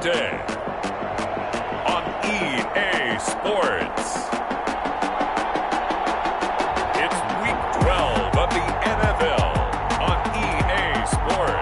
today on EA Sports. It's Week 12 of the NFL on EA Sports.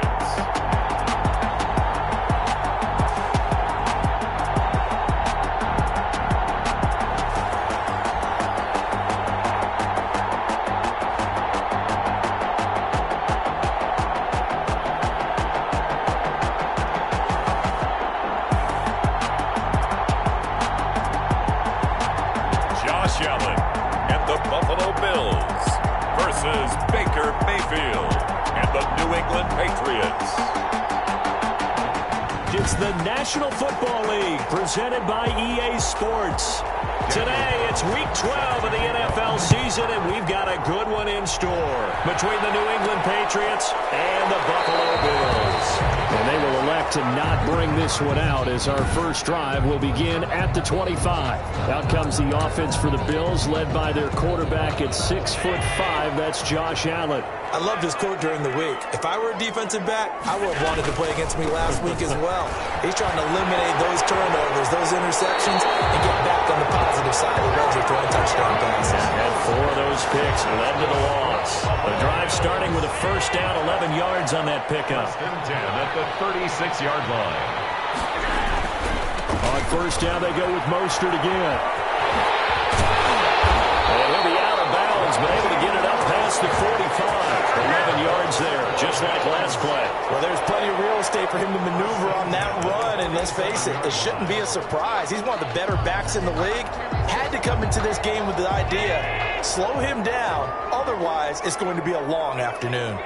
Josh Allen and the Buffalo Bills versus Baker Mayfield and the New England Patriots. It's the National Football League presented by EA Sports. Today, it's Week 12 of the NFL season, and we've got a good one in store between the New England Patriots and the Buffalo Bills. And they will elect to not bring this one out as our first drive will begin at the 25. Out comes the offense for the Bills, led by their quarterback at 6'5". That's Josh Allen. I loved his quote during the week. If I were a defensive back, I would have wanted to play against me last week as well. He's trying to eliminate those turnovers, those interceptions, and get back on the positive side of the ledger, throwing touchdown passes. And 4 of those picks led to the loss. The drive starting with a first down, 11 yards on that pickup. 10 at the 36-yard line. On first down, they go with Mostert again. And he'll be out of bounds, but able to get it up past the 45. 11 yards there, just like last play. Well, there's plenty of real estate for him to maneuver on that run, and let's face it, it shouldn't be a surprise. He's one of the better backs in the league. Had to come into this game with the idea, slow him down, otherwise it's going to be a long afternoon.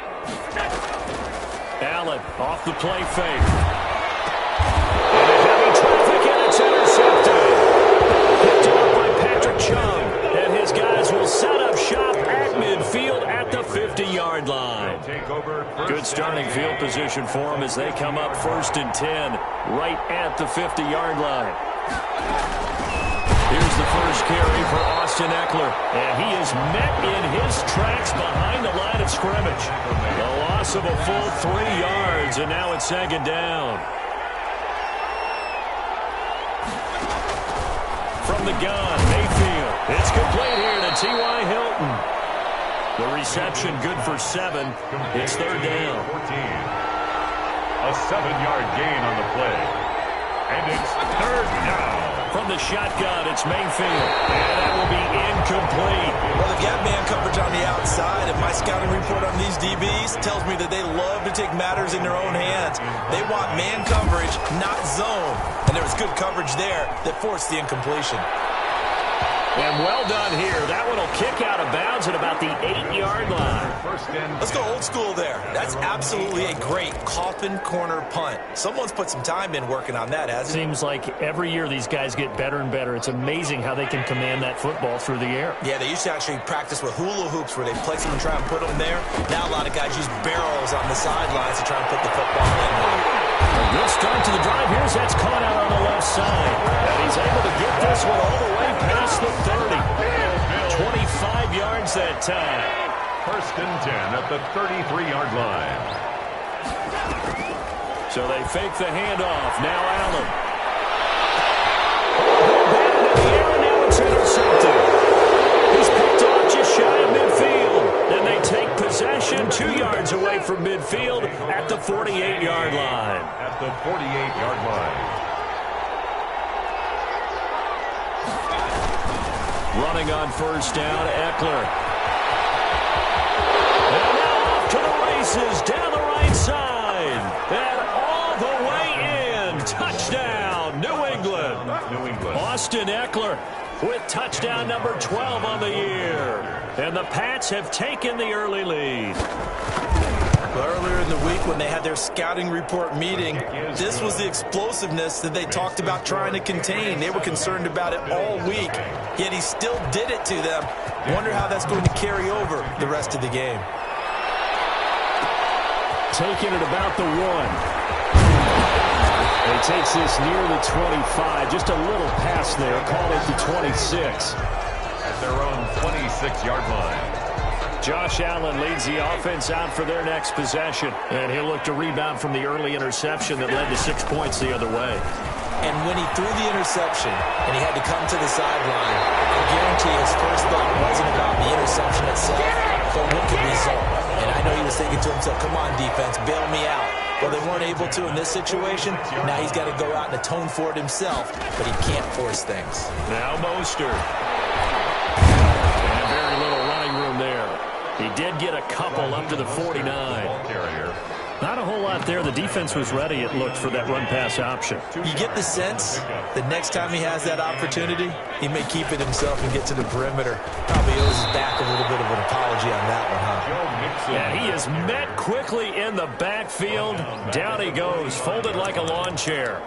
Allen off the play fake. And a heavy traffic, and it's intercepted. Picked off by Patrick Chung. And his guys will set up shop at midfield at the 50-yard line. Good starting field position for them as they come up 1st and 10 right at the 50-yard line. Here's the first carry for Austin Eckler. And he is met in his tracks behind the line of scrimmage. The loss of a full 3 yards, and now it's 2nd down. From the gun, Mayfield. It's complete here to T.Y. Hilton. The reception good for 7. It's 3rd down. A 7-yard gain on the play. And it's 3rd down. From the shotgun, it's Mayfield. And that will be incomplete. Well, they've got man coverage on the outside, and my scouting report on these DBs tells me that they love to take matters in their own hands. They want man coverage, not zone. And there was good coverage there that forced the incompletion. And well done here. That one will kick out of bounds at about the 8-yard line. Let's go old school there. That's absolutely a great coffin corner punt. Someone's put some time in working on that, hasn't it? Seems like every year these guys get better and better. It's amazing how they can command that football through the air. Yeah, they used to actually practice with hula hoops where they place them and try and put them there. Now a lot of guys use barrels on the sidelines to try and put the football in. A good start to the drive. Here's that's caught out on the left side. And he's able to get this one all the way past the 30. 25 yards that time. 1st and 10 at the 33-yard line. So they fake the handoff. Now Allen. Batted in the air, and now it's intercepted. He's picked off just shy of midfield. Then they take possession 2 yards away from midfield at the 48-yard line. At the 48-yard line. Running on first down, Eckler. And now off to the races, down the right side. And all the way in. Touchdown, New England. New England. Austin Eckler with touchdown number 12 on the year. And the Pats have taken the early lead. Well, earlier in the week when they had their scouting report meeting, this was the explosiveness that they talked about trying to contain. They were concerned about it all week, yet he still did it to them. Wonder how that's going to carry over the rest of the game. Taking it about the 1. He takes this near the 25. Just a little pass there. Call it the 26. At their own 26-yard line. Josh Allen leads the offense out for their next possession. And he'll look to rebound from the early interception that led to 6 points the other way. And when he threw the interception and he had to come to the sideline, I guarantee his first thought wasn't about the interception itself, but what could result. And I know he was thinking to himself, come on, defense, bail me out. Well, they weren't able to in this situation. Now he's got to go out and atone for it himself, but he can't force things. Now Mostert. And very little running room there. He did get a couple up to the 49. Not a whole lot there. The defense was ready, it looked, for that run-pass option. You get the sense that next time he has that opportunity, he may keep it himself and get to the perimeter. Probably owes his back a little bit of an apology on that one, huh? Yeah, he is met quickly in the backfield. Down he goes, folded like a lawn chair.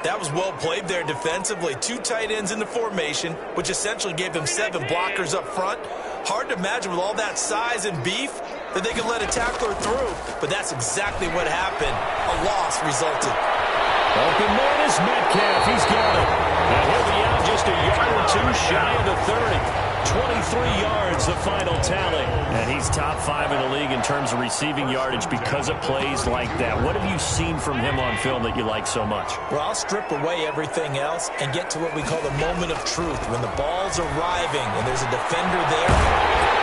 That was well played there defensively. 2 tight ends in the formation, which essentially gave them 7 blockers up front. Hard to imagine with all that size and beef that they could let a tackler through, but that's exactly what happened. A loss resulted. Open man is Metcalf. He's got it. And he'll be out just a yard or 2 shy of the 30. 23 yards, the final tally. And he's top 5 in the league in terms of receiving yardage because of plays like that. What have you seen from him on film that you like so much? Well, I'll strip away everything else and get to what we call the moment of truth. When the ball's arriving and there's a defender there,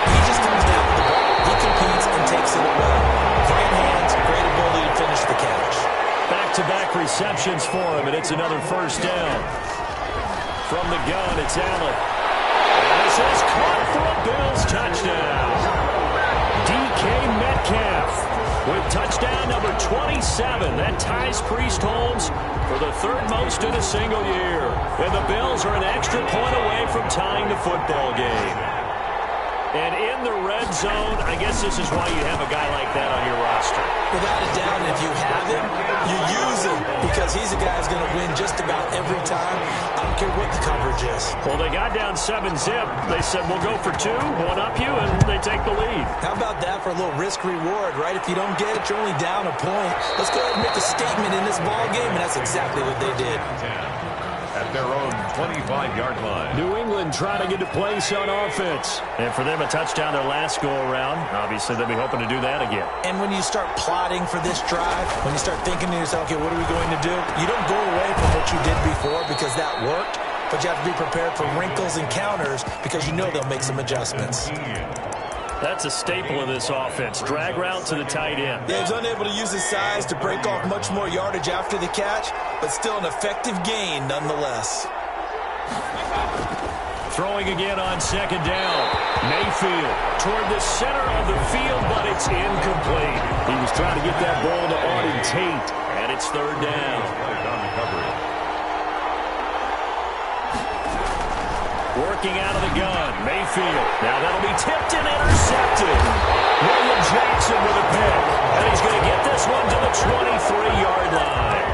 he just comes down with the ball. He competes and takes it away. Great hands, great ability to finish the catch. Back-to-back receptions for him, and it's another first down. From the gun, it's Allen. This is caught for a Bills touchdown. DK Metcalf with touchdown number 27. That ties Priest Holmes for the 3rd most in a single year. And the Bills are an extra point away from tying the football game. And in the red zone, I guess this is why you have a guy like that on your roster. Without a doubt, if you have him, you use him because he's a guy who's going to win just about every time. I don't care what the coverage is. Well, they got down 7-zip. They said, we'll go for 2, one up you, and they take the lead. How about that for a little risk-reward, right? If you don't get it, you're only down a point. Let's go ahead and make a statement in this ball game, and that's exactly what they did. At their own 25-yard line. New England trying to get a place on offense. And for them, a touchdown their last go-around. Obviously, they'll be hoping to do that again. And when you start plotting for this drive, when you start thinking to yourself, okay, what are we going to do? You don't go away from what you did before because that worked, but you have to be prepared for wrinkles and counters because you know they'll make some adjustments. That's a staple of this offense. Drag route to the tight end. Yeah, he's unable to use his size to break off much more yardage after the catch, but still an effective gain nonetheless. Throwing again on 2nd down. Mayfield toward the center of the field, but it's incomplete. He was trying to get that ball to Auden Tate, and it's 3rd down. Working out of the gun, Mayfield. Now that'll be tipped and intercepted. William Jackson with a pick. And he's going to get this one to the 23-yard line.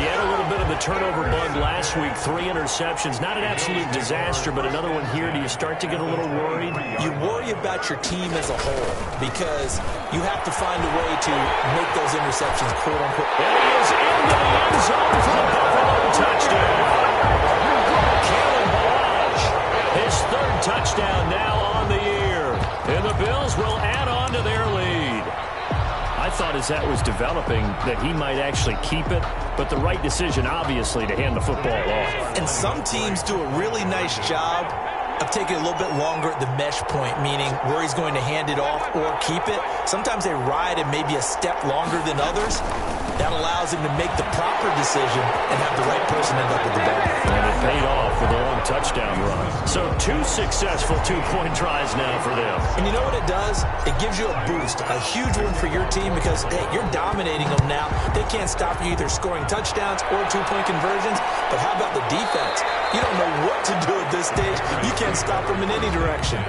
He had a little bit of the turnover bug last week. 3 interceptions. Not an absolute disaster, but another one here. Do you start to get a little worried? You worry about your team as a whole because you have to find a way to make those interceptions, quote-unquote. And he is into the end zone for the Buffalo touchdown. His 3rd touchdown now on the year. And the Bills will add on to their lead. I thought as that was developing that he might actually keep it, but the right decision, obviously, to hand the football off. And some teams do a really nice job of taking a little bit longer at the mesh point, meaning where he's going to hand it off or keep it. Sometimes they ride it maybe a step longer than others. That allows him to make the proper decision and have the right person end up with the ball. And it paid off with a long touchdown run. So 2 successful 2-point tries now for them. And you know what it does? It gives you a boost, a huge one for your team because, hey, you're dominating them now. They can't stop you either scoring touchdowns or 2-point conversions. But how about the defense? You don't know what to do at this stage. You can't stop them in any direction.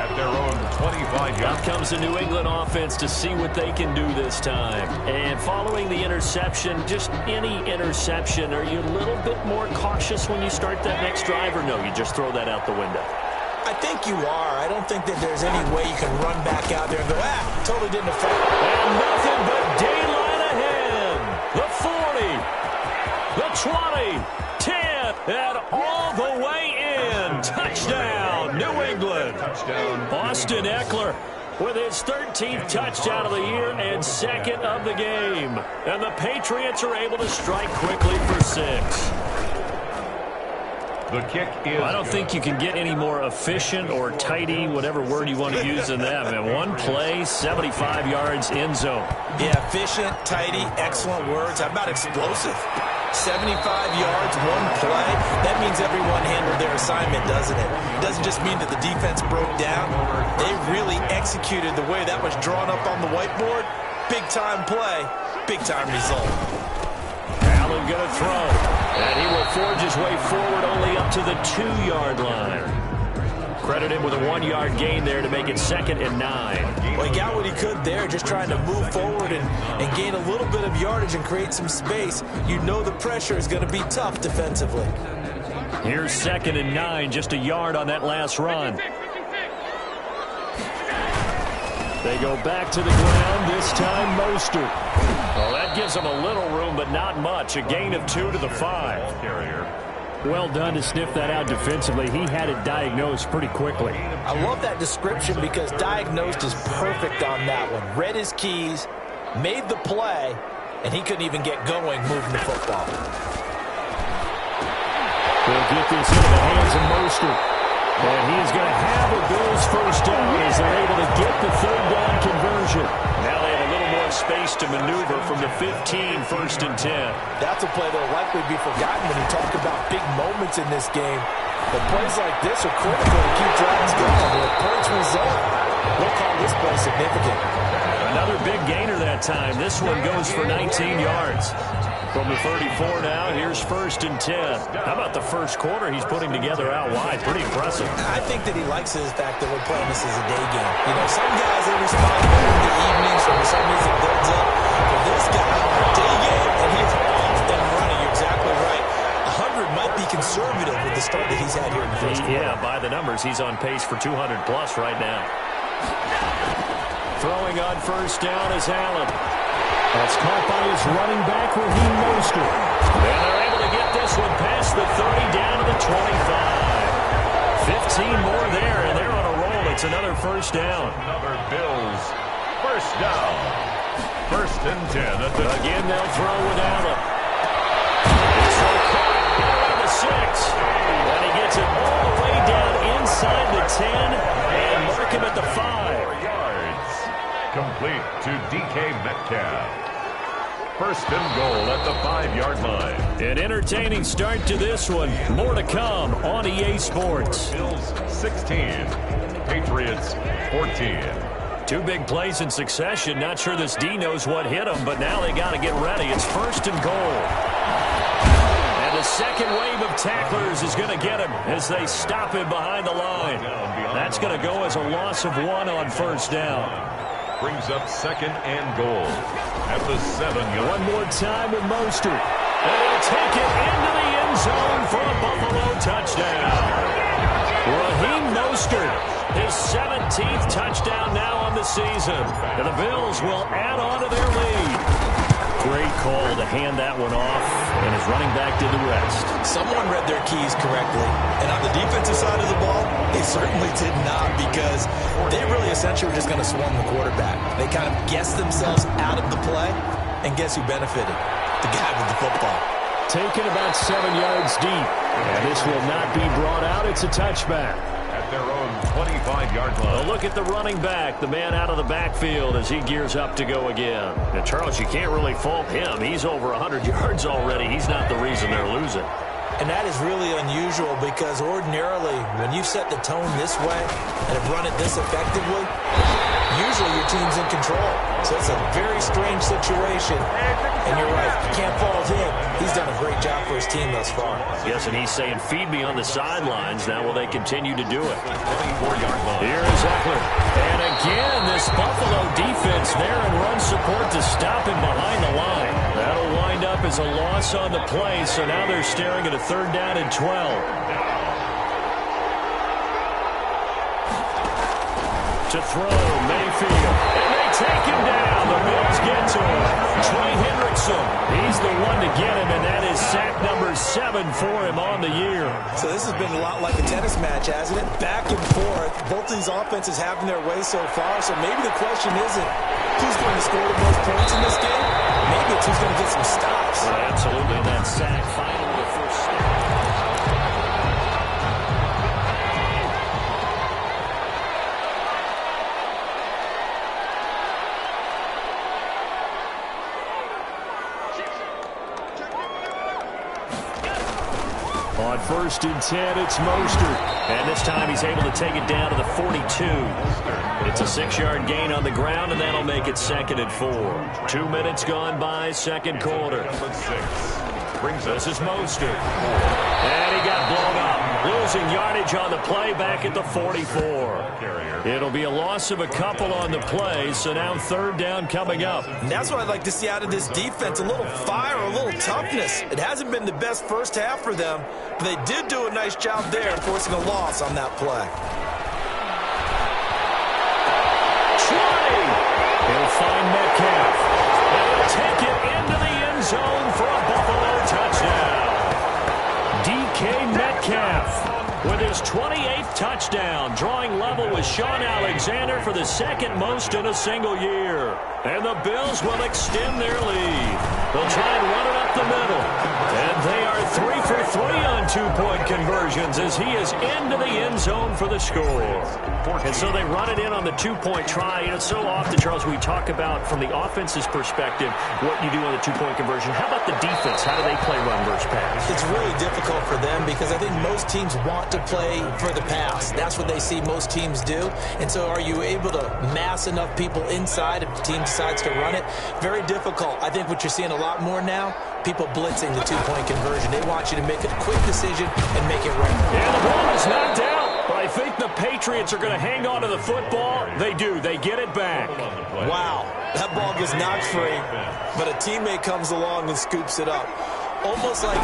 At their own 25-yard. Out comes the New England offense to see what they can do this time. And following the interception, just any interception, are you a little bit more cautious when you start that next drive, or no, you just throw that out the window? I think you are. I don't think that there's any way you can run back out there and go, totally didn't affect. And nothing but daylight ahead. The 40, the 20, 10, and all the way in. Touchdown, New England. Austin Ekeler with his 13th touchdown of the year and second of the game. And the Patriots are able to strike quickly for 6. The kick is I don't think you can get any more efficient or tidy, whatever word you want to use in that. Man, one play, 75 yards, end zone. Yeah, efficient, tidy, excellent words. How about explosive? 75 yards, one play. That means everyone handled their assignment, doesn't it? It doesn't just mean that the defense broke down. They really executed the way that was drawn up on the whiteboard. Big-time play, big-time result. Allen going to throw. And he will forge his way forward only up to the 2-yard line. Credit him with a 1-yard gain there to make it 2nd and 9. Well, he got what he could there, just trying to move forward and gain a little bit of yardage and create some space. You know the pressure is going to be tough defensively. Here's 2nd and 9, just a yard on that last run. They go back to the ground, this time Mostert. Well, that gives them a little room, but not much. A gain of 2 to the 5. Well done to sniff that out defensively. He had it diagnosed pretty quickly. I love that description because diagnosed is perfect on that one. Read his keys, made the play, and he couldn't even get going moving the football. They'll get this into the hands of Mostert. And he is going to have a Bills first down as they're able to get the 3rd down conversion. Now they have a little more space to maneuver from the 15, 1st and 10. That's a play that will likely be forgotten when you talk about big moments in this game. But plays like this are critical to keep drives going. With points result, we'll call this play significant. Another big gainer that time. This one goes for 19 yards. From the 34 now, here's 1st and 10. How about the first quarter he's putting together out wide? Pretty impressive. I think that he likes the fact that we're playing this as a day game. You know, some guys, they respond better in the evenings, or for some reason it builds up. For this guy, day game, and he's off and running. You're exactly right. 100 might be conservative with the start that he's had here in the first quarter. Yeah, by the numbers, he's on pace for 200-plus right now. Throwing on first down is Allen. That's caught by his running back, Raheem Mostert. And they're able to get this one past the 30 down to the 25. 15 more there, and they're on a roll. It's another first down. another Bills first down. 1st and 10 at the Again, they'll throw with Allen. It's caught around the 6. And he gets it all the way down inside the 10 and mark him at the 5. 4 yards. Complete to DK Metcalf. 1st and goal at the 5-yard line. An entertaining start to this one. More to come on EA Sports. Bills 16, Patriots 14. 2 big plays in succession. Not sure this D knows what hit him, but now they got to get ready. It's 1st and goal. And the second wave of tacklers is going to get him as they stop him behind the line. That's going to go as a loss of 1 on 1st down. Brings up 2nd and goal at the 7-yard. One more time with Mostert. And he'll take it into the end zone for a Buffalo touchdown. Raheem Mostert, his 17th touchdown now on the season. And the Bills will add on to their lead. Great call to hand that one off, and his running back did the rest. Someone read their keys correctly. And on the defensive side of the ball, they certainly did not, because they really essentially were just going to swarm the quarterback. They kind of guessed themselves out of the play, and guess who benefited? The guy with the football. Taken about 7 yards deep. And this will not be brought out. It's a touchback. At their own 25-yard line. Well, look at the running back, the man out of the backfield as he gears up to go again. And Charles, you can't really fault him. He's over 100 yards already. He's not the reason they're losing. And that is really unusual, because ordinarily, when you set the tone this way and have run it this effectively, usually your team's in control. So it's a very strange situation. And you're right, you can't fault him. He's done a great job for his team thus far. Yes, and he's saying, feed me on the sidelines. Now will they continue to do it? 24-yard line. Here is Ekeler. And again, this Buffalo defense there in run support to stop him behind the line. That'll wind up as a loss on the play, so now they're staring at a 3rd down and 12. To throw, Mayfield. And they take him down. The Bills get to him. Trey Hendrickson. He's the one to get him, and that is sack number 7 7 for him on the year. So this has been a lot like a tennis match, hasn't it? Back and forth. Both of these offenses having their way so far. So maybe the question isn't who's going to score the most points in this game. Maybe it's who's going to get some stops. Well, absolutely. That sack finally the first step. On 1st and 10, it's Mostert. And this time he's able to take it down to the 42. It's a 6-yard gain on the ground, and that'll make it 2nd and 4. 2 minutes gone by, second quarter. This is Mostert. And he got blown up. Losing yardage on the play back at the 44. It'll be a loss of a couple on the play, so now 3rd down coming up. And that's what I'd like to see out of this defense, a little fire, a little toughness. It hasn't been the best first half for them, but they did do a nice job there forcing a loss on that play. He'll find Metcalf. He'll take it into the end zone for a Buffalo touchdown. DK Metcalf with his 28th touchdown, drawing level with Shaun Alexander for the 2nd most in a single year. And the Bills will extend their lead. They'll try and run it up the middle. And they are 3 for 3 on 2-point conversions as he is into the end zone for the score. And so they run it in on the 2-point try. You know, so often, Charles, we talk about from the offense's perspective what you do on the 2-point conversion. How about the defense? How do they play run versus pass? It's really difficult for them because I think most teams want to play for the pass. That's what they see most teams do. And so are you able to mass enough people inside if the team decides to run it? Very difficult. I think what you're seeing a lot more now, people blitzing the 2-point conversion. They want you to make a quick decision and make it right. And the ball is knocked out. But I think the Patriots are going to hang on to the football. They do. They get it back. Wow. That ball gets knocked free, but a teammate comes along and scoops it up. It's almost like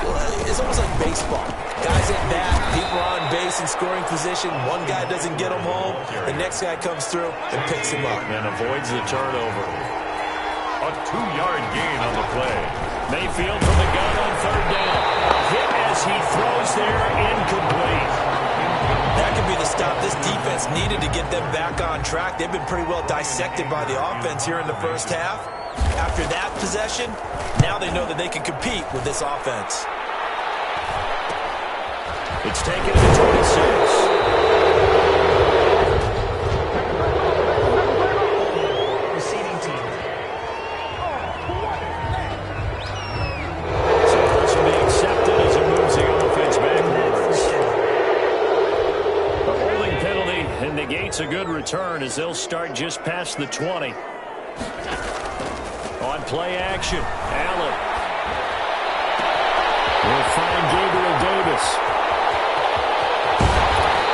baseball. Guys at bat, people are on base in scoring position. One guy doesn't get him home. The next guy comes through and picks him up. And avoids the turnover. A 2-yard gain on the play. Mayfield from the gun on 3rd down. Hit as he throws there, incomplete. That could be the stop this defense needed to get them back on track. They've been pretty well dissected by the offense here in the first half. After that possession, now they know that they can compete with this offense. It's taken to 26. Receiving team. So this will be accepted as it moves the offense backwards. A holding penalty and negates a good return as they'll start just past the 20. On play action, Allen will find Gabriel Davis.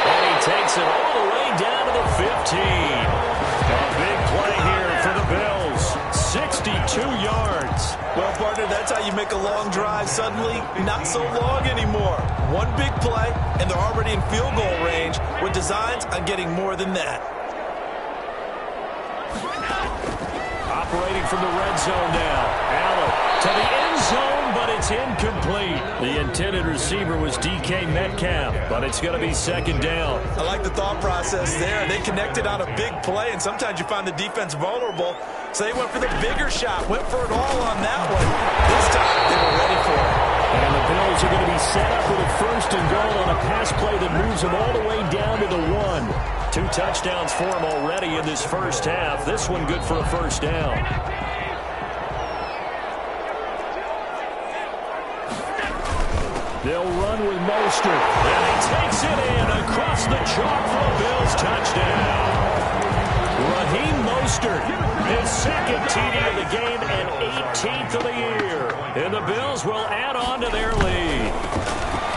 And he takes it all the way down to the 15. A big play here for the Bills. 62 yards. Well, partner, that's how you make a long drive suddenly not so long anymore. One big play, and they're already in field goal range with designs on getting more than that. Operating from the red zone now. Allen to the end zone, but it's incomplete. The intended receiver was DK Metcalf, but it's going to be 2nd down. I like the thought process there. They connected on a big play, and sometimes you find the defense vulnerable. So they went for the bigger shot, went for it all on that one. This time, they were ready for it. And the Bills are going to be set up with a 1st and goal on a pass play that moves them all the way down to the 1. 2 touchdowns for him already in this first half. This one good for a 1st down. They'll run with Mostert. And he takes it in across the chalk for a Bills touchdown. Raheem Mostert, his 2nd TD of the game and 18th of the year. And the Bills will add on to their lead.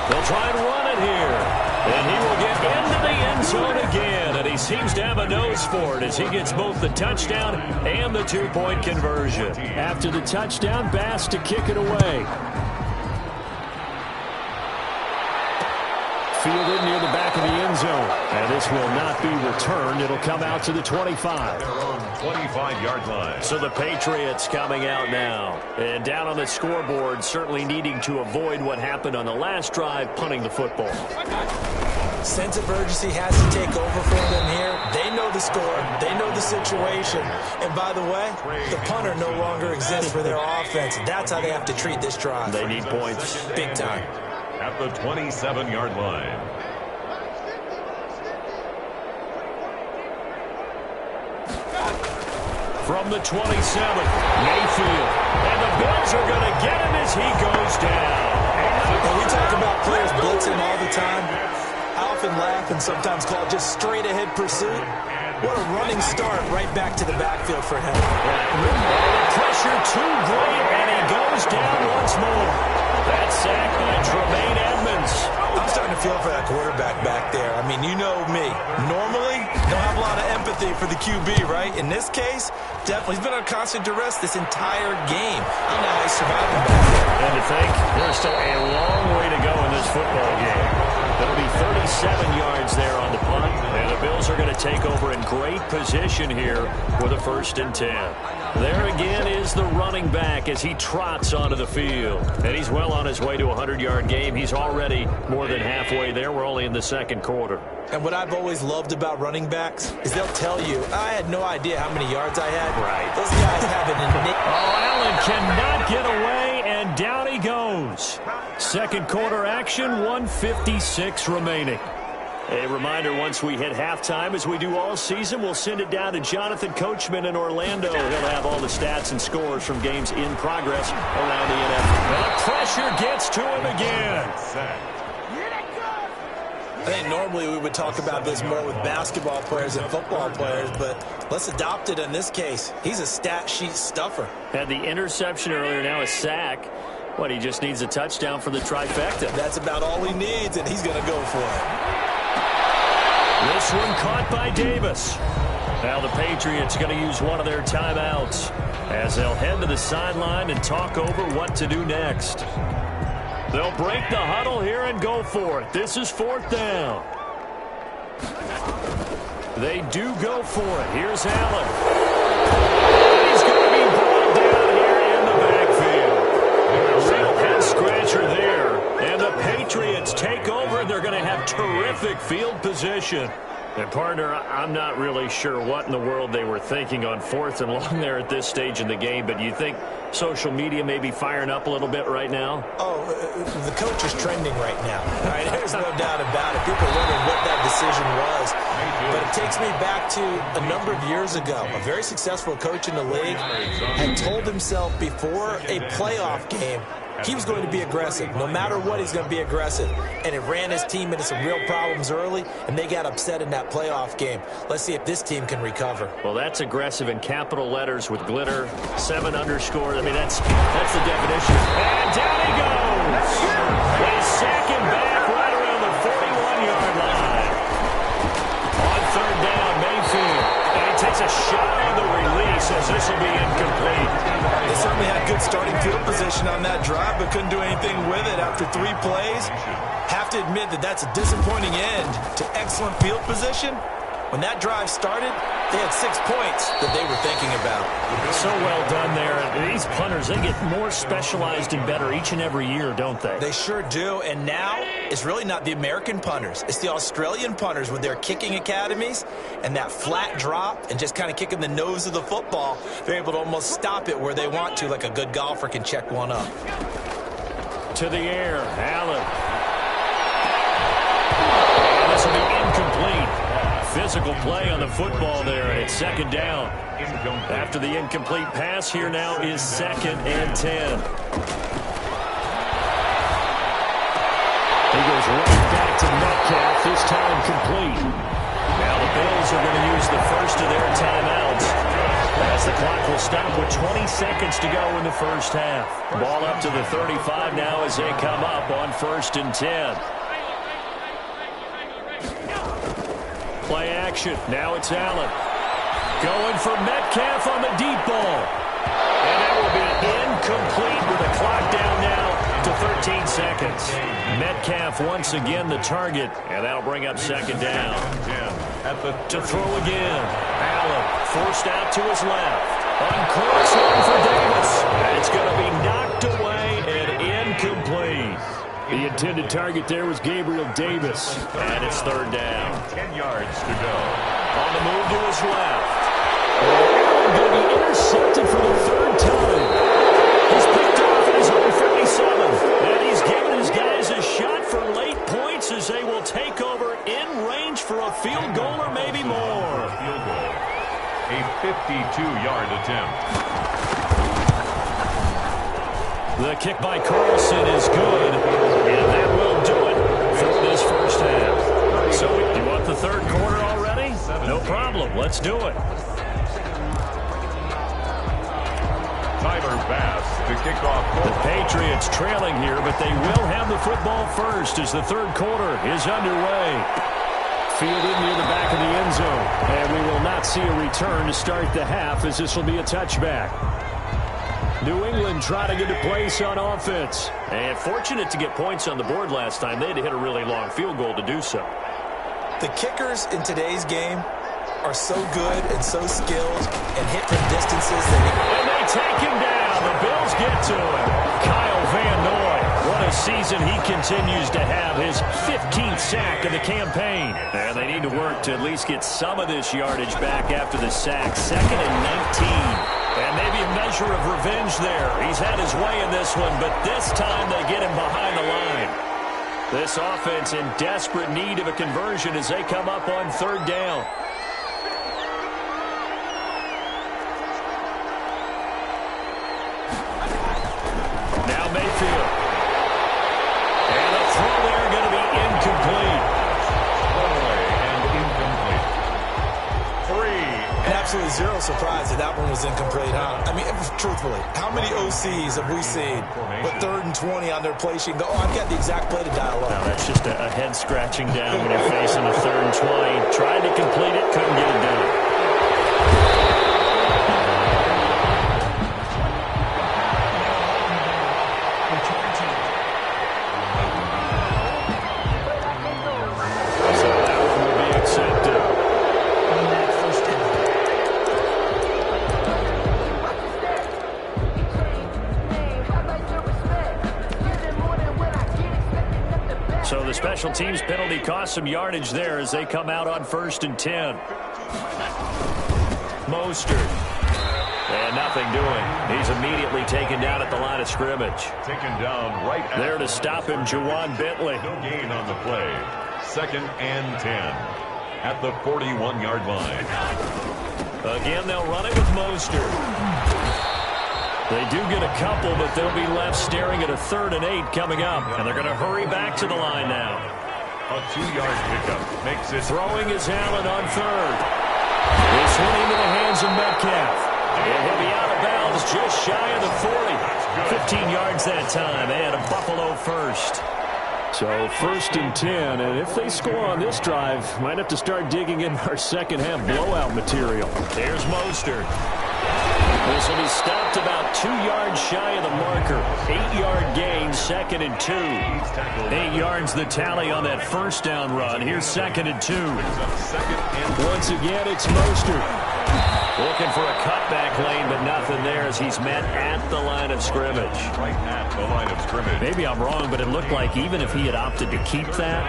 They'll try and run it here. And he will get into the end zone again. And he seems to have a nose for it as he gets both the touchdown and the 2-point conversion. After the touchdown, Bass to kick it away. fielded near the back of the end zone. And this will not be returned. It'll come out to the 25. They're on 25-yard line. So the Patriots coming out now. And down on the scoreboard, certainly needing to avoid what happened on the last drive, punting the football. Sense of urgency has to take over for them here. They know the score. They know the situation. And by the way, the punter no longer exists for their offense. That's how they have to treat this drive. They need points. Big time. At the 27-yard line. From the 27, Mayfield. And the Bills are going to get him as he goes down. When we talk about players blitzing all the time, I often laugh and sometimes call it just straight-ahead pursuit. What a running start right back to the backfield for him. Pressure too great, and he goes down once more. That sack by Tremaine Edmonds. I'm starting to feel for that quarterback back there. I mean, you know me. Normally, don't have a lot of empathy for the QB, right? In this case, definitely. He's been on constant duress this entire game. I don't know how he's surviving back there. And to think, there's still a long way to go in this football game. That'll be 37 yards there on the punt. And the Bills are going to take over in great position here with a 1st and 10. There again is the running back as he trots onto the field. And he's well on his way to a 100-yard game. He's already more than halfway there. We're only in the second quarter. And what I've always loved about running backs is they'll tell you, I had no idea how many yards I had. Right. Those guys have it in. Oh, Allen cannot get away, and down he goes. Second quarter action, 1:56 remaining. A reminder, once we hit halftime, as we do all season, we'll send it down to Jonathan Coachman in Orlando. He'll have all the stats and scores from games in progress around the NFL. The pressure gets to him again. I think normally we would talk about this more with basketball players and football players, but let's adopt it in this case. He's a stat sheet stuffer. Had the interception earlier, now a sack. What, he just needs a touchdown for the trifecta. That's about all he needs, and he's going to go for it. This one caught by Davis. Now the Patriots going to use one of their timeouts as they'll head to the sideline and talk over what to do next. They'll break the huddle here and go for it. This is 4th down. They do go for it. Here's Allen. He's going to be brought down here in the backfield. A real head scratcher there. And the Patriots take over, and they're going to have terrific field position. And, partner, I'm not really sure what in the world they were thinking on 4th and long there at this stage in the game, but you think social media may be firing up a little bit right now? Oh, the coach is trending right now. Right? There's no doubt about it. People are wondering what that decision was. But it takes me back to a number of years ago. A very successful coach in the league had told himself before a playoff game he was going to be aggressive. No matter what, he's going to be aggressive. And it ran his team into some real problems early, and they got upset in that playoff game. Let's see if this team can recover. Well, that's aggressive in capital letters with glitter, 7 underscore. I mean, that's the definition. And down he goes. They sack him back right around the 41-yard line. On 3rd down, Mayfield. And he takes a shot on the release as this will be incomplete. They certainly had good starting field position on that drive, but couldn't do anything with it after 3 plays. Have to admit that that's a disappointing end to excellent field position. When that drive started, they had 6 points that they were thinking about. So well done there. These punters, they get more specialized and better each and every year, don't they? They sure do. And now it's really not the American punters. It's the Australian punters with their kicking academies and that flat drop and just kind of kicking the nose of the football. They're able to almost stop it where they want to, like a good golfer can check one up. To the air, Allen. And this will be incomplete. Physical play on the football there, and it's 2nd down. After the incomplete pass, here now is 2nd and 10. He goes right back to Metcalf, this time complete. Now the Bills are going to use the first of their timeouts as the clock will stop with 20 seconds to go in the first half. Ball up to the 35 now as they come up on 1st and 10. Play action. Now it's Allen. Going for Metcalf on the deep ball. And that will be incomplete with the clock down now to 13 seconds. Metcalf once again the target, and that'll bring up second down. To throw again. Allen forced out to his left. On course, one for Davis. It's going to be knocked away and incomplete. The intended target there was Gabriel Davis. And it's third down. 10 yards to go. On the move to his left. Allen going to be intercepted for the third time. He's picked off at his own 37. And he's given his guys a shot for late points as they will take over in range for a field goal or maybe more. Field goal. A 52-yard attempt. The kick by Carlson is good, and that will do it for this first half. So you want the third quarter already? No problem. Let's do it. Tyler Bass to kick off. The Patriots trailing here, but they will have the football first as the third quarter is underway. Fielded near the back of the end zone, and we will not see a return to start the half as this will be a touchback. New England trying to get a place on offense. And fortunate to get points on the board last time. They had to hit a really long field goal to do so. The kickers in today's game are so good and so skilled and hit from distances that And they take him down. The Bills get to him. Kyle Van Noy. What a season he continues to have. His 15th sack of the campaign. And they need to work to at least get some of this yardage back after the sack. 2nd and 19. And maybe a measure of revenge there. He's had his way in this one, but this time they get him behind the line. This offense in desperate need of a conversion as they come up on third down. Now Mayfield. And the throw there going to be incomplete. And incomplete. 3. And absolutely zero surprise that that one was incomplete, huh? I mean, truthfully, how many OCs have we seen with 3rd and 20 on their play sheet? Oh, I've got the exact play to dial up. Now, that's just a head scratching down when you're facing a 3rd and 20. Tried to complete it, couldn't get it done. So that one will be accepted. So the special teams penalty cost some yardage there as they come out on 1st and 10. Mostert. And nothing doing. He's immediately taken down at the line of scrimmage. Taken down right there to stop him, Juwan Bentley. No gain on the play. 2nd and 10 at the 41-yard line. Again, they'll run it with Mostert. They do get a couple, but they'll be left staring at a 3rd and 8 coming up. And they're going to hurry back to the line now. A 2-yard pickup makes it. Throwing is Allen on 3rd. This one into the hands of Metcalf. And he'll be out of bounds just shy of the 40. 15 yards that time, and a Buffalo first. So 1st and 10, and if they score on this drive, might have to start digging in our second half blowout material. There's Mostert. This will be stopped about 2 yards shy of the marker. 8-yard gain, 2nd and 2. 8 yards the tally on that first down run. Here's 2nd and 2. Once again, it's Mostert. Looking for a cutback lane, but nothing there as he's met at the line of scrimmage. Right at the line of scrimmage. Maybe I'm wrong, but it looked like even if he had opted to keep that,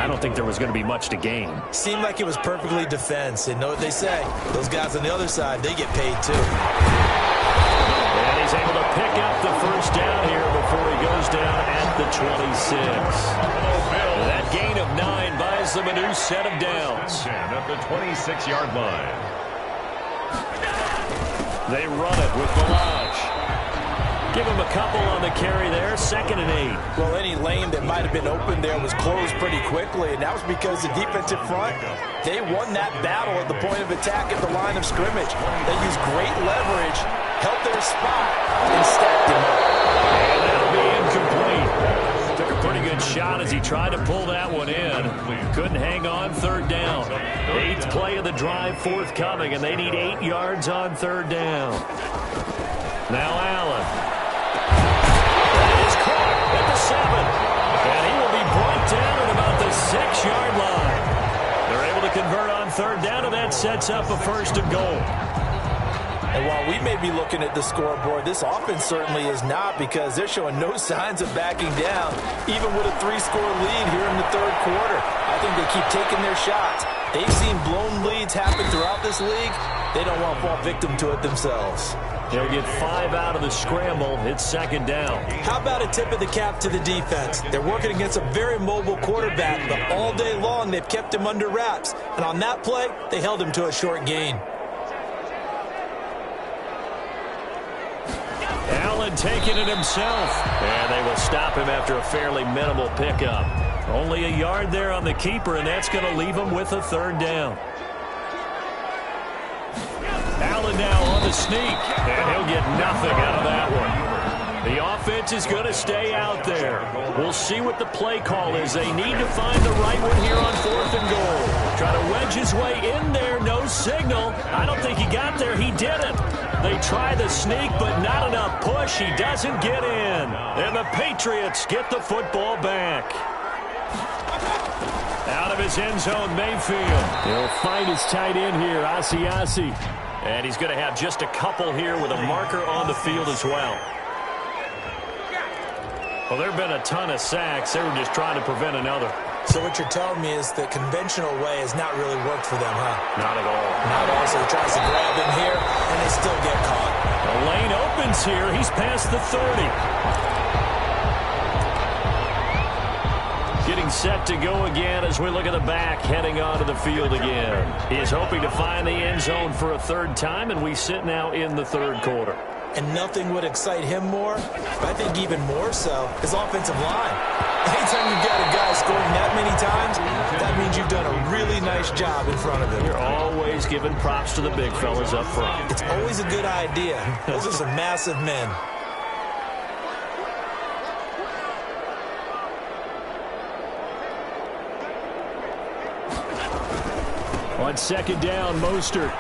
I don't think there was going to be much to gain. Seemed like it was perfectly defense. And know what they say? Those guys on the other side, they get paid too. And he's able to pick up the first down here before he goes down at the 26. That gain of 9 buys them a new set of downs. At the 26-yard line. They run it with Balaj. Give him a couple on the carry there. 2nd and 8. Well, any lane that might have been open there was closed pretty quickly, and that was because the defensive front, they won that battle at the point of attack at the line of scrimmage. They used great leverage, held their spot, and stacked him up. And that'll be incomplete. Took a pretty good shot as he tried to pull that one in. Couldn't hang on 3rd down. 8th play of the drive forthcoming, and they need 8 yards on 3rd down. Now Allen. That is caught at the 7. And he will be third down, and that sets up a first and goal. And while we may be looking at the scoreboard, this offense certainly is not, because they're showing no signs of backing down, even with a 3-score lead here in the third quarter. I think they keep taking their shots. They've seen blown leads happen throughout this league. They don't want to fall victim to it themselves. They'll get 5 out of the scramble. It's second down. How about a tip of the cap to the defense? They're working against a very mobile quarterback, but all day long they've kept him under wraps. And on that play, they held him to a short gain. Allen taking it himself. And they will stop him after a fairly minimal pickup. Only a yard there on the keeper, and that's going to leave him with a third down. Allen now on the sneak, and he'll get nothing out of that one. The offense is going to stay out there. We'll see what the play call is. They need to find the right one here on 4th and goal. Try to wedge his way in there, no signal. I don't think he got there. He didn't. They try the sneak, but not enough push. He doesn't get in. And the Patriots get the football back. Out of his end zone, Mayfield. He'll find his tight end here, Asiasi. And he's going to have just a couple here with a marker on the field as well. Well, there have been a ton of sacks. They were just trying to prevent another. So what you're telling me is the conventional way has not really worked for them, huh? Not at all. Not at all. So he tries to grab him here, and they still get caught. The lane opens here. He's past the 30. Getting set to go again as we look at the back, heading onto the field again. He is hoping to find the end zone for a third time, and we sit now in the third quarter. And nothing would excite him more, but I think even more so, his offensive line. Anytime you've got a guy scoring that many times, that means you've done a really nice job in front of him. You're always giving props to the big fellas up front. It's always a good idea. Those are some massive men. On second down, Mostert.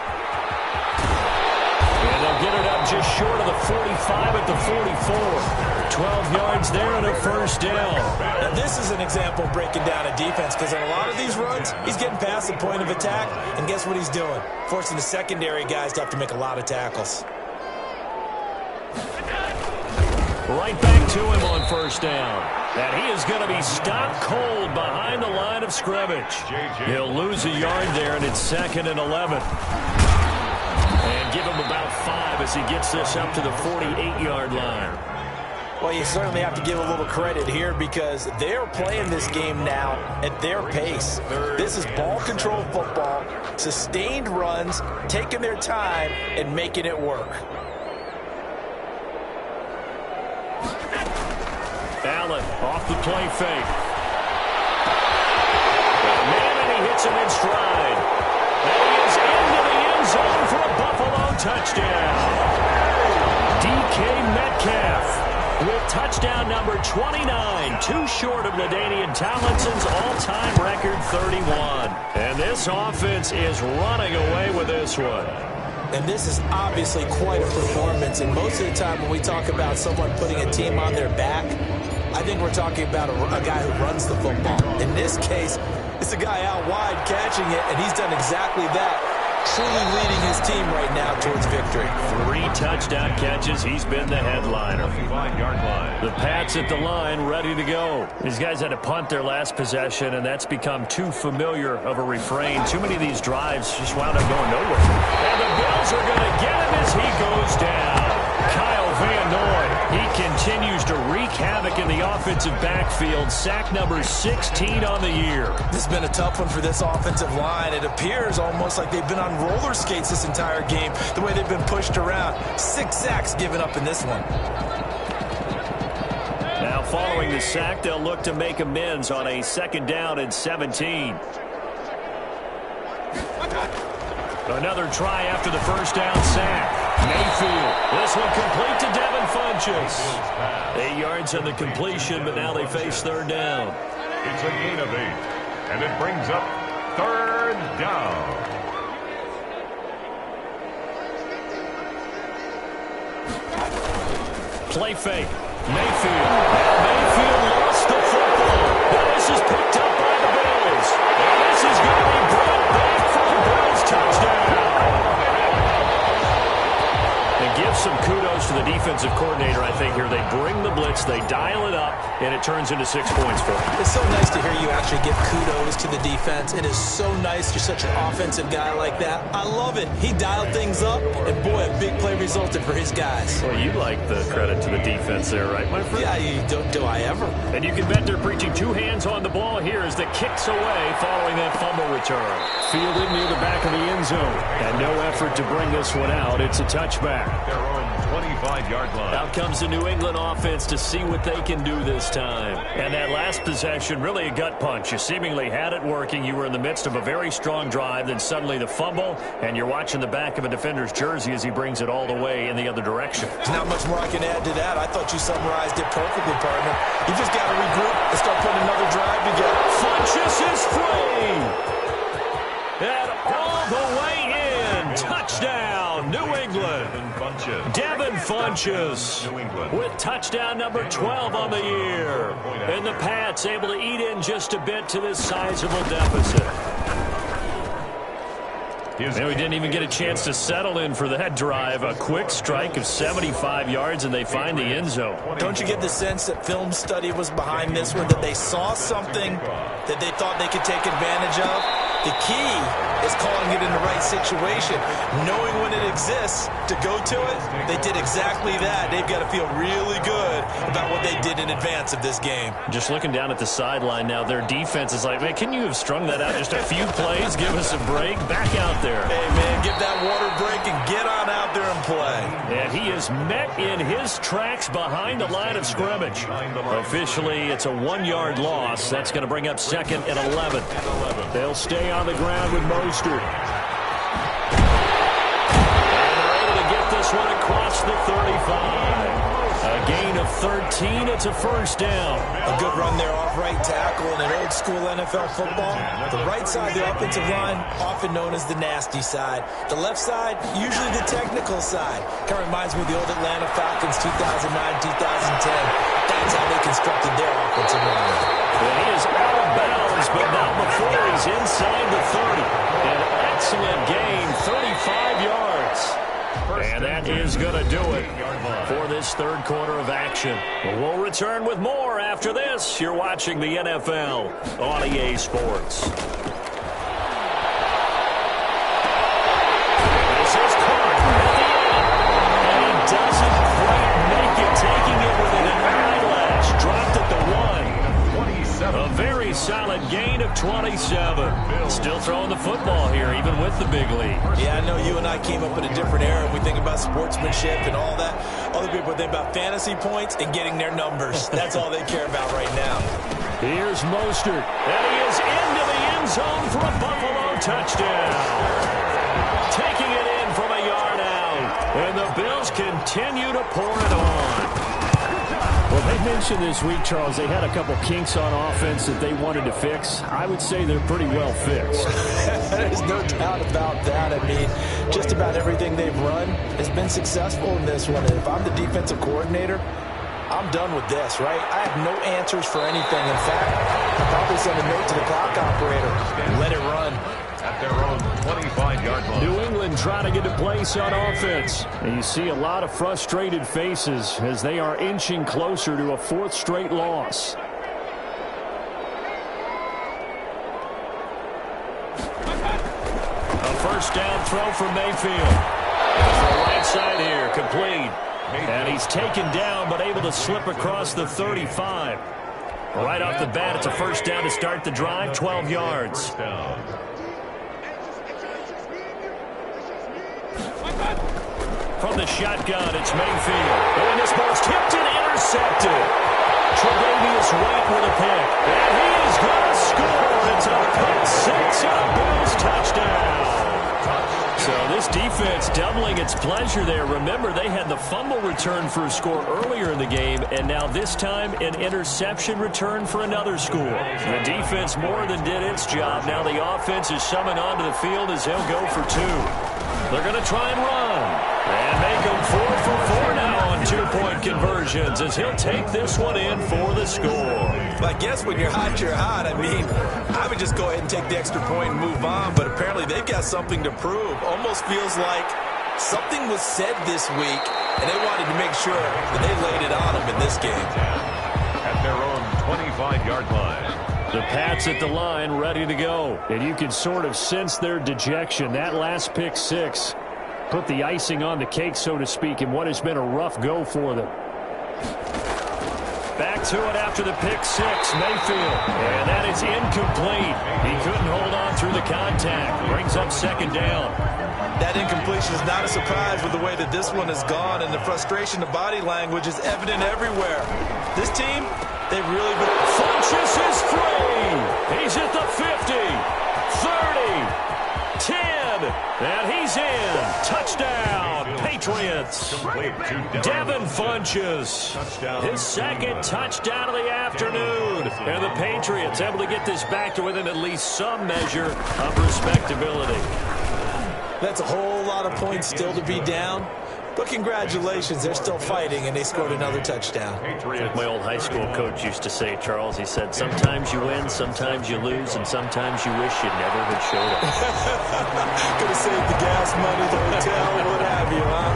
And they'll get it up just short of the 45 at the 44. 12 yards there and a first down. Now this is an example of breaking down a defense, because in a lot of these runs, he's getting past the point of attack, and guess what he's doing? Forcing the secondary guys to have to make a lot of tackles. Right back to him on first down. And he is going to be stopped cold behind the line of scrimmage. He'll lose a yard there, and it's 2nd and 11. And give him about 5 as he gets this up to the 48-yard line. Well, you certainly have to give a little credit here, because they're playing this game now at their pace. This is ball control football, sustained runs, taking their time, and making it work. Allen off the play fake. Man, and he hits him in stride. And he is into the end zone for a Buffalo touchdown. DK Metcalf with touchdown number 29, too short of LaDainian Tomlinson's all-time record 31. And this offense is running away with this one. And this is obviously quite a performance. And most of the time when we talk about someone putting a team on their back, I think we're talking about a guy who runs the football. In this case, it's a guy out wide catching it, and he's done exactly that, truly leading his team right now towards victory. 3 touchdown catches. He's been the headliner. The Pats at the line, ready to go. These guys had to punt their last possession, and that's become too familiar of a refrain. Too many of these drives just wound up going nowhere. And the Bills are going to get him as he goes down. Kyle Van Noy, he continues to wreak havoc in the offensive backfield. Sack number 16 on the year. This has been a tough one for this offensive line. It appears almost like they've been on roller skates this entire game, the way they've been pushed around. 6 sacks given up in this one. Now following the sack, they'll look to make amends on a 2nd down and 17. Another try after the first down sack. Mayfield, this one complete to Devin Funchess. 8 yards on the completion, but now they face 3rd down. It's a gain of 8, and it brings up 3rd down. Play fake. Mayfield. Now Mayfield lost the football. Now this is picked up by the Bills. And this is going to be brought back for a message to the defensive coordinator, I think, here. They bring the blitz, they dial it up, and it turns into 6 points for them. It's so nice to hear you actually give kudos to the defense. It is so nice you're such an offensive guy like that. I love it. He dialed things up, and boy, a big play resulted for his guys. Well, you like the credit to the defense there, right, my friend? Yeah, do I ever? And you can bet they're preaching 2 hands on the ball here as the kicks away following that fumble return. Fielded near the back of the end zone. And no effort to bring this one out. It's a touchback. Their own 25-yard line. Out comes the New England offense to see what they can do this time. And that last possession, really a gut punch. You seemingly had it working. You were in the midst of a very strong drive. Then suddenly the fumble, and you're watching the back of a defender's jersey as he brings it all the way in the other direction. There's not much more I can add to that. I thought you summarized it perfectly, partner. You just got to regroup and start putting another drive together. Funchess is free. And all the way in. Touchdown, New England. Devin Funchess with touchdown number 12 on the year. And the Pats able to eat in just a bit to this sizable deficit. And we didn't even get a chance to settle in for that drive. A quick strike of 75 yards, and they find the end zone. Don't you get the sense that film study was behind this one, that they saw something that they thought they could take advantage of? The key is calling it in the right situation, knowing when it exists to go to it. They did exactly that. They've got to feel really good about what they did in advance of this game. Just looking down at the sideline now, their defense is like, man, can you have strung that out just a few plays? Give us a break. Back out there. Hey, man, give that water break and get on out there and play. And he is met in his tracks behind the line of scrimmage. Officially, it's a 1-yard loss. That's going to bring up 2nd and 11. They'll stay on the ground with Mostert. And they're able to get this one across the 35. A gain of 13. It's a first down. A good run there off right tackle in an old school NFL football. The right side of the offensive line, often known as the nasty side. The left side, usually the technical side. Kind of reminds me of the old Atlanta Falcons 2009, 2010. That's how they constructed their offensive line. And he is out of bounds, but not before he's inside the 30. An excellent gain, 35 yards. And that is going to do it for this third quarter of action. We'll return with more after this. You're watching the NFL on EA Sports. This is Clark at the end. And he doesn't quite make it, taking it within an eyelash. Dropped at the 1. A very solid gain of 27. Still throwing the football here, even with the big lead. Yeah, I know you and I came up in a different era. We think about sportsmanship and all that. Other people think about fantasy points and getting their numbers. That's all they care about right now. Here's Mostert. And he is into the end zone for a Buffalo touchdown. Taking it in from a yard out. And the Bills continue to pour it on. Well, they mentioned this week, Charles, they had a couple kinks on offense that they wanted to fix. I would say they're pretty well fixed. There's no doubt about that. I mean, just about everything they've run has been successful in this one. And if I'm the defensive coordinator, I'm done with this, right? I have no answers for anything. In fact, I'll probably send a note to the clock operator and let it run. At their own 25-yard line. New England trying to get a place on offense. And you see a lot of frustrated faces as they are inching closer to a 4th straight loss. A first down throw from Mayfield. To the right side here, complete. And he's taken down but able to slip across the 35. Right off the bat, it's a first down to start the drive, 12 yards. From the shotgun, it's Mayfield. And this ball's tipped and intercepted. Tre'Davious White with a pick. And he is going to score. It's a pick 6 and a Bills touchdown. So this defense doubling its pleasure there. Remember, they had the fumble return for a score earlier in the game, and now this time an interception return for another score. The defense more than did its job. Now the offense is summoned onto the field as they'll go for 2. They're going to try and run. And make them 4 for 4 now on 2-point conversions as he'll take this one in for the score. Well, I guess when you're hot, you're hot. I mean, I would just go ahead and take the extra point and move on, but apparently they've got something to prove. Almost feels like Something was said this week, and they wanted to make sure that they laid it on them in this game. At their own 25-yard line. The Pats at the line, ready to go. And you can sort of sense their dejection. That last pick six put the icing on the cake, so to speak, in what has been a rough go for them. Back to it after the pick six, Mayfield. And that is incomplete. He couldn't hold on through the contact. Brings up second down. That incompletion is not a surprise with the way that this one has gone, and the frustration, the body language is evident everywhere. This team, they've really been... Funchess is free. He's at the 50, 30, 10, and he's in. Touchdown, Patriots. Devin Funchess, his second touchdown of the afternoon. And the Patriots able to get this back to within at least some measure of respectability. That's a whole lot of points still to be down. But congratulations, they're still fighting, and they scored another touchdown. Like my old high school coach used to say, Charles, he said, sometimes you win, sometimes you lose, and sometimes you wish you never had showed up. Could have saved the gas money, the hotel, what have you, huh?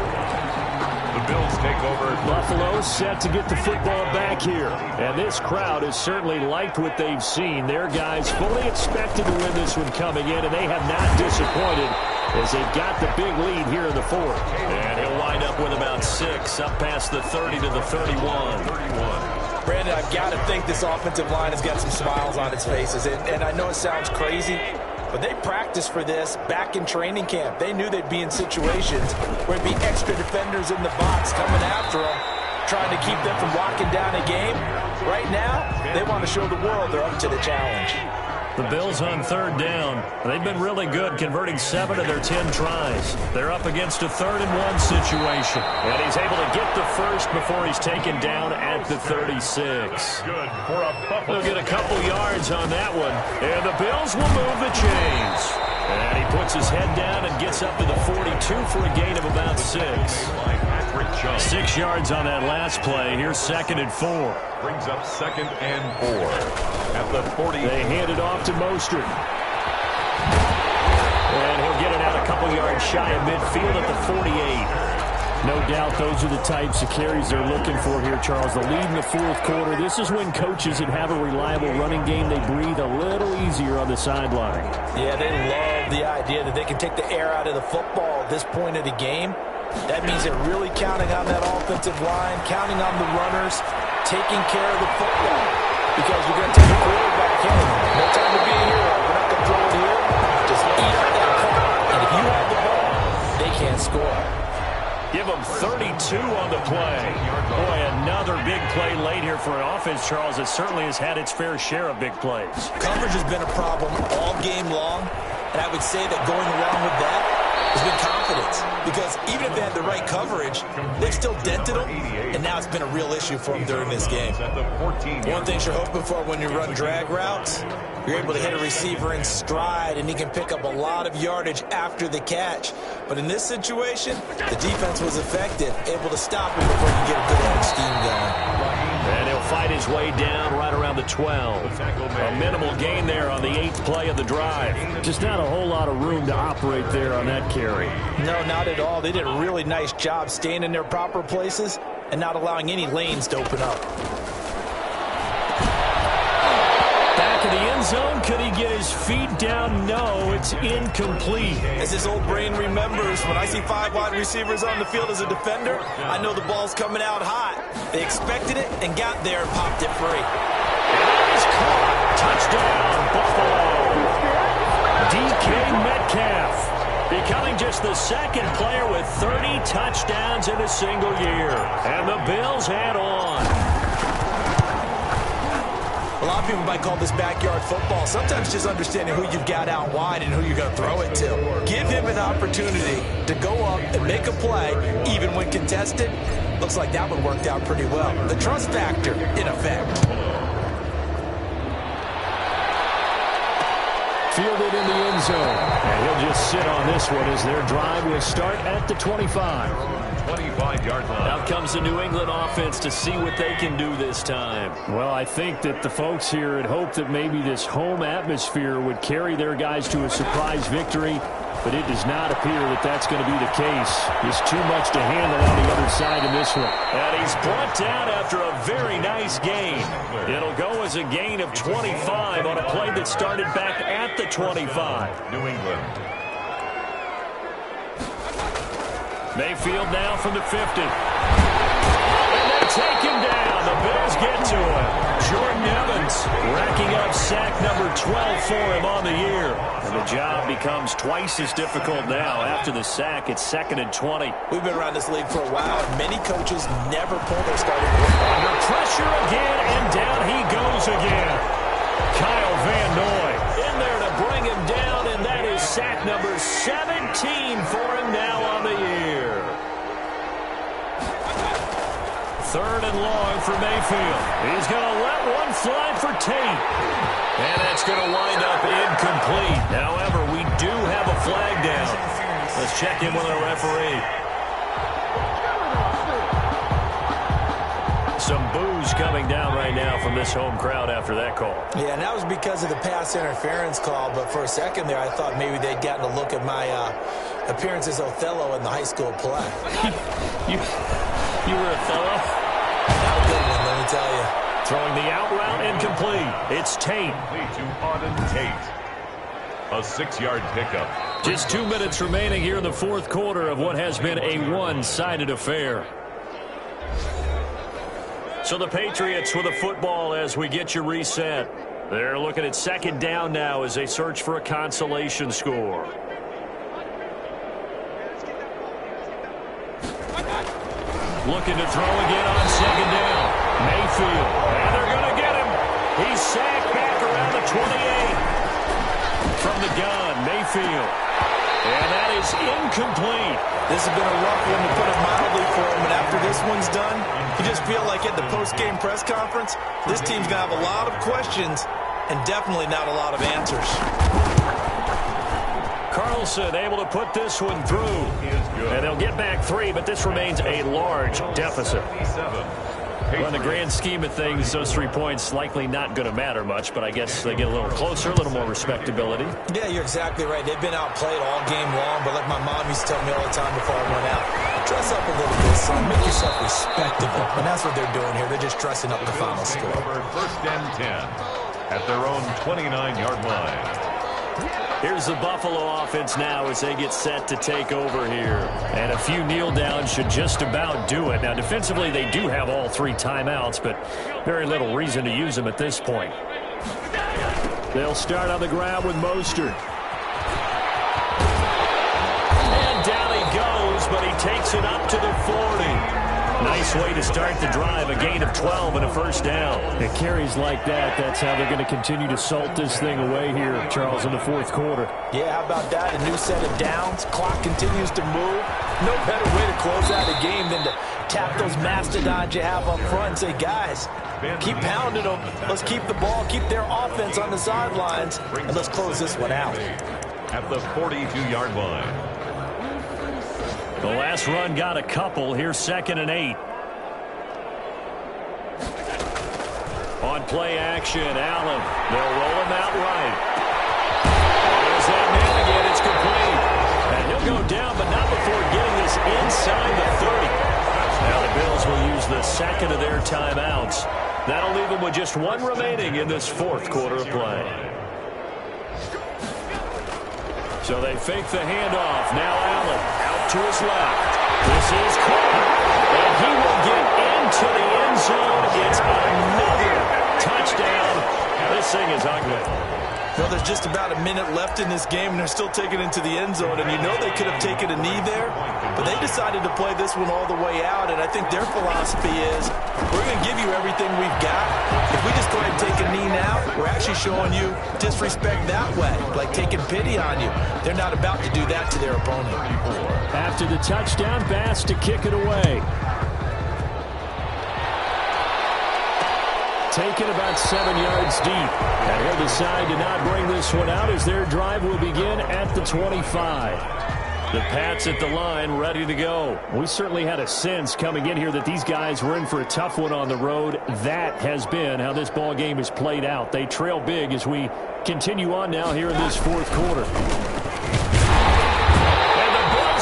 The Bills take over. Buffalo set to get the football back here. And this crowd has certainly liked what they've seen. Their guys fully expected to win this one coming in, and they have not disappointed as they've got the big lead here in the fourth. And he'll wind up with about 6, up past the 30 to the 31. Brandon, I've got to think this offensive line has got some smiles on its faces. And I know it sounds crazy, but they practiced for this back in training camp. They knew they'd be in situations where there'd be extra defenders in the box coming after them, trying to keep them from locking down a game. Right now, they want to show the world they're up to the challenge. The Bills on third down. They've been really good, converting 7 of their 10 tries. They're up against a 3rd-and-1 situation. And he's able to get the first before he's taken down at the 36. Good for a Buffalo. They'll get a couple yards on that one. And the Bills will move the chains. And he puts his head down and gets up to the 42 for a gain of about 6. 6 yards on that last play. Here's 2nd and 4. Brings up 2nd and 4. At the 40. They hand it off to Mostert. And he'll get it out a couple yards shy of midfield at the 48. No doubt those are the types of carries they're looking for here, Charles. The lead in the fourth quarter. This is when coaches that have a reliable running game, they breathe a little easier on the sideline. Yeah, they love the idea that they can take the air out of the football at this point of the game. That means they're really counting on that offensive line, counting on the runners, taking care of the football. Because we're going to take the quarterback in. No time to be a hero. We're not going to throw it here. Just eat up that clock. And if you have the ball, they can't score. Give them 32 on the play. Boy, another big play late here for an offense, Charles. It certainly has had its fair share of big plays. Coverage has been a problem all game long. And I would say that going along with that has been confidence. Because even if they had the right coverage, they've still dented them. And now it's been a real issue for them during this game. One thing you're hoping for when you run drag routes, you're able to hit a receiver in stride, and he can pick up a lot of yardage after the catch. But in this situation, the defense was effective, able to stop him before he could get a good head of steam going. And he'll fight his way down right around the 12. A minimal gain there on the 8th play of the drive. Just not a whole lot of room to operate there on that carry. No, not at all. They did a really nice job staying in their proper places and not allowing any lanes to open up. Back in the end zone, could he get his feet down? No, it's incomplete. As his old brain remembers, when I see 5 wide receivers on the field as a defender, I know the ball's coming out hot. They expected it and got there and popped it free. And he's caught. Touchdown, Buffalo. DK Metcalf becoming just the 2nd player with 30 touchdowns in a single year. And the Bills head on. A lot of people might call this backyard football. Sometimes just understanding who you've got out wide and who you're going to throw it to. Give him an opportunity to go up and make a play, even when contested. Looks like that one worked out pretty well. The trust factor, in effect. Fielded in the end zone. And he'll just sit on this one as their drive will start at the 25. 25-yard line. Out comes the New England offense to see what they can do this time. Well, I think that the folks here had hoped that maybe this home atmosphere would carry their guys to a surprise victory. but it does not appear that that's going to be the case. There's too much to handle on the other side in this one. And he's brought down after a very nice gain. It'll go as a gain of 25 on a play that started back at the 25. New England. Mayfield now from the 50. And they take him down. The Bills get to him. Jordan Evans racking up sack number 12 for him on the year. And the job becomes twice as difficult now. After the sack, it's 2nd and 20. We've been around this league for a while, and many coaches never pull their starting quarterback. Under pressure again, and down he goes again. Kyle Van Noy in there to bring him down, and that is sack number 17 for him now on the year. 3rd and long for Mayfield. He's going to let one fly for Tate. And that's going to wind up incomplete. However, we do have a flag down. Let's check in with our referee. Some boos coming down right now from this home crowd after that call. Yeah, and that was because of the pass interference call, but for a second there I thought maybe they'd gotten a look at my appearance as Othello in the high school play. You were Othello? Not a good one, let me tell you. Throwing the out route incomplete. It's Tate. To Auden Tate. A 6-yard pickup. Just 2 minutes remaining here in the 4th quarter of what has been a one-sided affair. So the Patriots with a football as we get you reset. They're looking at 2nd down now as they search for a consolation score. Looking to throw again on 2nd down. Mayfield. And they're going to get him. He's sacked back around the 28. From the gun, Mayfield. And that is incomplete. This has been a rough one, to put it mildly, for him. And after this one's done, you just feel like at the post-game press conference, this team's going to have a lot of questions and definitely not a lot of answers. Carlson able to put this one through. And they'll get back 3, but this remains a large deficit. Well, in the grand scheme of things, those 3 points likely not going to matter much, but I guess they get a little closer, a little more respectability. Yeah, you're exactly right. They've been outplayed all game long, but like my mom used to tell me all the time before I went out, dress up a little bit, son. Make yourself respectable. And that's what they're doing here. They're just dressing up the final score. 1st and 10 at their own 29-yard line. Here's the Buffalo offense now as they get set to take over here. And a few kneel downs should just about do it. Now, defensively, they do have all 3 timeouts, but very little reason to use them at this point. They'll start on the ground with Mostert. And down he goes, but he takes it up to the 40. Nice way to start the drive, a gain of 12 and a 1st down. It carries like that. That's how they're going to continue to salt this thing away here, Charles, in the 4th quarter. Yeah, how about that? A new set of downs. Clock continues to move. No better way to close out a game than to tap those mastodons you have up front and say, guys, keep pounding them. Let's keep the ball, keep their offense on the sidelines, and let's close this one out. At the 42-yard line. The last run got a couple. Here's 2nd and 8. On play action, Allen. They'll roll him out right. There's that man again. It's complete. And he'll go down, but not before getting this inside the 30. Now the Bills will use the 2nd of their timeouts. That'll leave them with just 1 remaining in this 4th quarter of play. So they fake the handoff. Now Allen out to his left. This is caught. And he will get into the end zone. It's another touchdown. This thing is ugly. Well, there's just about a minute left in this game, and they're still taking it into the end zone. And you know they could have taken a knee there, but they decided to play this one all the way out. And I think their philosophy is, we're going to give you everything we've got. If we just go ahead and take a knee now, we're actually showing you disrespect that way, like taking pity on you. They're not about to do that to their opponent. After the touchdown pass to kick it away. Taken about 7 yards deep. And he'll decide to not bring this one out as their drive will begin at the 25. The Pats at the line ready to go. We certainly had a sense coming in here that these guys were in for a tough one on the road. That has been how this ball game has played out. They trail big as we continue on now here in this 4th quarter.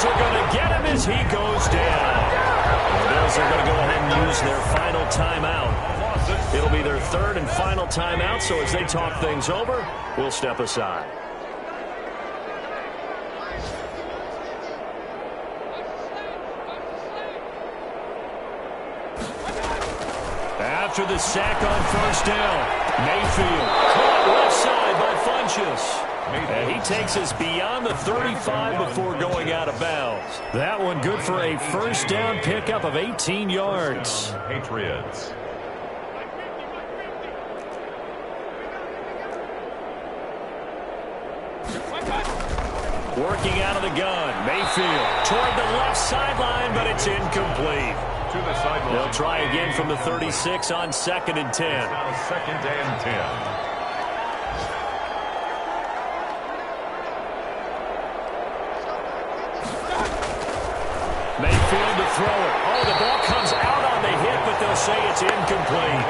Bills are going to get him as he goes down. The Bills are going to go ahead and use their final timeout. It'll be their third and final timeout, so as they talk things over, we'll step aside. After the sack on first down, Mayfield caught left side by Funchess. And he takes us beyond the 35 before going out of bounds. That one good for a first down pickup of 18 yards. Patriots. Working out of the gun, Mayfield toward the left sideline, but it's incomplete. To the sideline. They'll try again from the 36 on 2nd and 10. Now 2nd and 10. Mayfield to throw it. Oh, the ball comes out on the hit, but they'll say it's incomplete.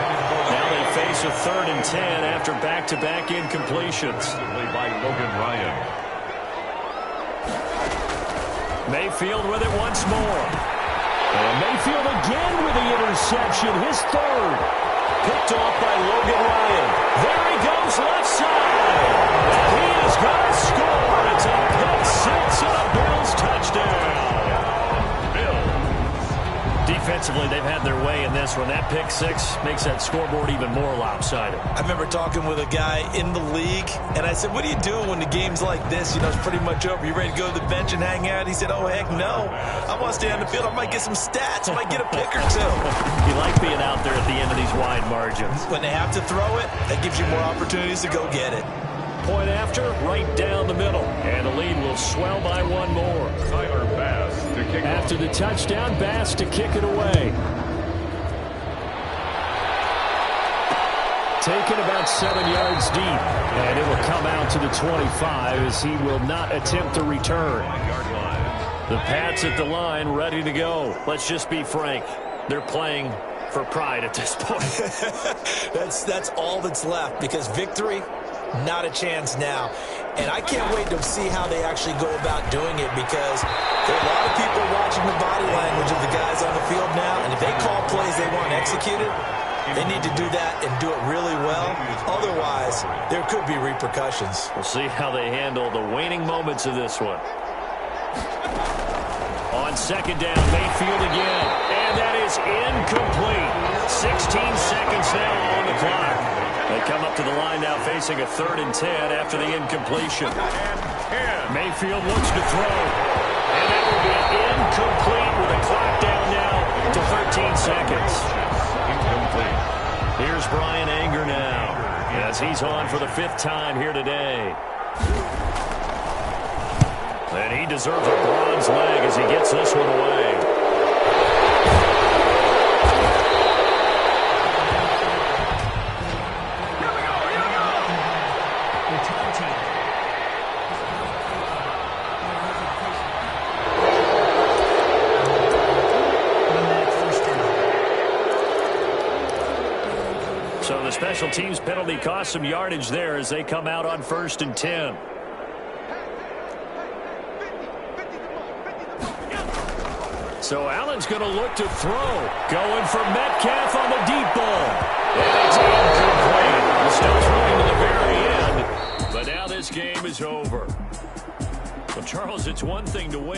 Now they face a 3rd and 10 after back-to-back incompletions. By Logan Ryan. Mayfield with it once more. And Mayfield again with the interception, his 3rd. Picked off by Logan Ryan. There he goes left side. And he is going to score. It's a pick six and a Bills touchdown. Defensively, they've had their way in this one. That pick six makes that scoreboard even more lopsided. I remember talking with a guy in the league, and I said, what do you do when the game's like this? You know, it's pretty much over. You ready to go to the bench and hang out? He said, oh, heck no. I want to stay on the field. I might get some stats. I might get a pick or two. You like being out there at the end of these wide margins. When they have to throw it, that gives you more opportunities to go get it. Point after, right down the middle. And the lead will swell by one more. Tyler Bass to kick After the touchdown, Bass to kick it away. Taken about 7 yards deep. And it will come out to the 25 as he will not attempt to return. The Pats at the line, ready to go. Let's just be frank. They're playing for pride at this point. That's all that's left, because victory, not a chance now. And I can't wait to see how they actually go about doing it, because there are a lot of people watching the body language of the guys on the field now, and if they call plays they want executed, they need to do that and do it really well. Otherwise, there could be repercussions. We'll see how they handle the waning moments of this one. On 2nd down, Mayfield again. And that is incomplete. 16 seconds now on the clock. They come up to the line now facing a 3rd and 10 after the incompletion. Mayfield looks to throw. And that will be incomplete with the clock down now to 13 seconds. Incomplete. Here's Brian Anger now as he's on for the 5th time here today. And he deserves a bronze leg as he gets this one away. So the special teams penalty cost some yardage there as they come out on 1st and 10. So Allen's going to look to throw. Going for Metcalf on the deep ball. And it's incomplete. The stuff's running to the very end. But now this game is over. Well, Charles, it's one thing to win.